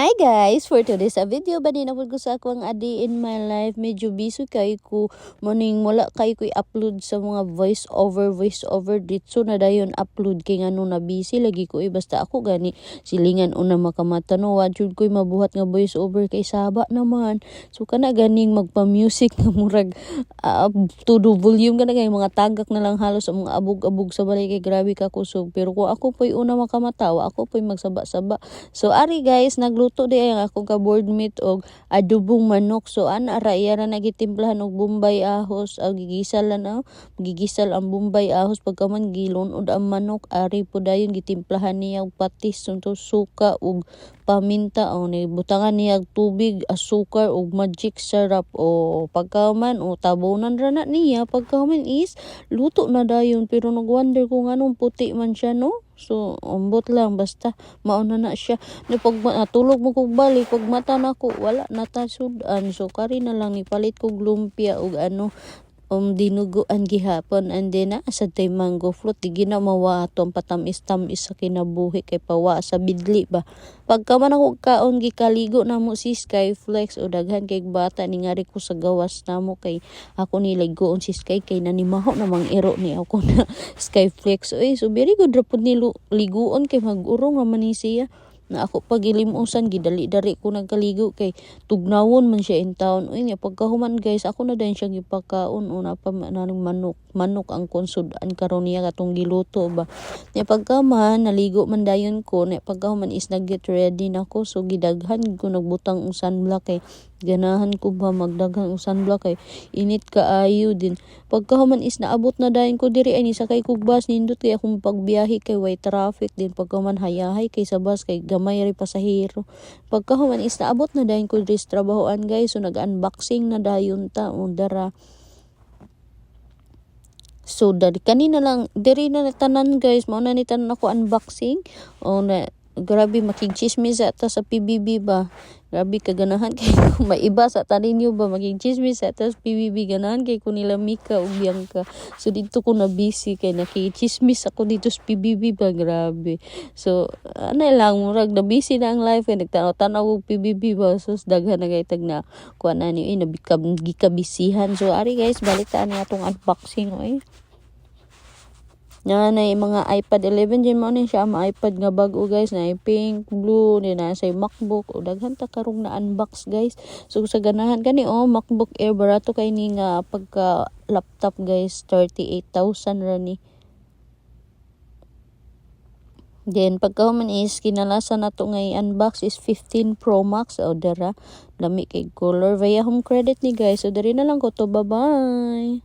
Hi guys! For today's video, baninapod ko sa ako ang a day in my life. Medyo busy kay ko. Morning wala kay ko i-upload sa mga voice over dito na dayon upload kay ngano na busy lagi ko basta ako gani silingan una makamatanuwa jud ko'y mabuhat nga voice over kay saba naman. So kana ganing magpa-music nga murag todo volume kana kay mga tagak na lang halos ang mga abog-abog sa balay kay grabe ka kusog. Pero kung ako po'y una makamatawa, ako po'y magsaba-saba. So ari guys, nagluto di ang akong ka-board meat og adobong manok. So ana ra iya ra nagitimplahan og bombay ahos, gigisal ang bombay ahos pagkaman gilunod ang manok. Ari po dayon gitimplahan niya og patis, suka ug paminta o ni butangan niya og tubig, asukar ug magic syrup o pagkaman o tabonan ra na niya pagkaman is luto na dayon. Pero nag-wonder kung anong puti man siya no. So, umbot lang, basta mauna na siya. Ni pag tulog mo kog balik, pag mata na ko, wala natasudan. So, kari na lang, nipalit kog lumpia o dinuguan gihapon. And then, asad tay mango float, di ginamawa atong patamis-tamis sa kinabuhi kay pawa sa bidli ba. Pagka man ako kaon gikaligo na mo si Skyflex o daghan kay bata ningari ko sa gawas na mo kay ako niligoon si Sky kay nanimaho namang ero ni ako na Skyflex. So very good ra pud ni liguon kay mag-urong naman ni siya. Na ako pagilimusan gidali-dari ko nagkaligo kay tugnawon man siya in town. Uy nya pagkahuman guys, ako na din siya gipakaon una pa naning manok ang konsudan karon niya katong giluto ba. Nya pagkaman naligo man dayon ko, nya pagkahuman is nag-get ready na ko. So gidaghan ko nagbutang og sunblock kay ganahan ko ba magdaghang og sunblock kay init kaayo din. Pagkahuman is naabot na dayon ko diri ay ni sakay kog bus nindot kay akong pagbiyahe kay way traffic din. Pagkahuman hayahay kay sa bus kay gamay ri pasahero. Pagkahuman is naabot na dayon ko diri sa trabahoan guys. So nag-unboxing na dayon ta dara. So dari kanina lang diri na tanan guys, mao na ni tanan ako unboxing o na grabe makigchismis ta sa PBB ba. Grabe kaganahan kay kung maiba sa tanin niyo ba makigchismis sa PBB ganahan kay ko nila Mika ug Bianca. So dito ko na busy kay nakichismis ako dito sa PBB ba, grabe. So ano lang murag na busy na ang life kay nagtanaw-tanaw og PBB ba. So daghan na kay tag na kuan ani gikabisihan. So ari guys, balik ta ani atong unboxing oy. Na mga iPad 11 din mo ni siya ang iPad nga bag-o guys, na pink, blue, ni na say MacBook o daghan ta karong na unbox guys. So sa ganahan kani MacBook Air barato kay ni nga pagka laptop guys, 38,000 ra ni. Then pagkahuman is kinalasa na to ngay unbox is 15 Pro Max o dara lami kay color via home credit ni guys. So diri na lang ko to, bye bye.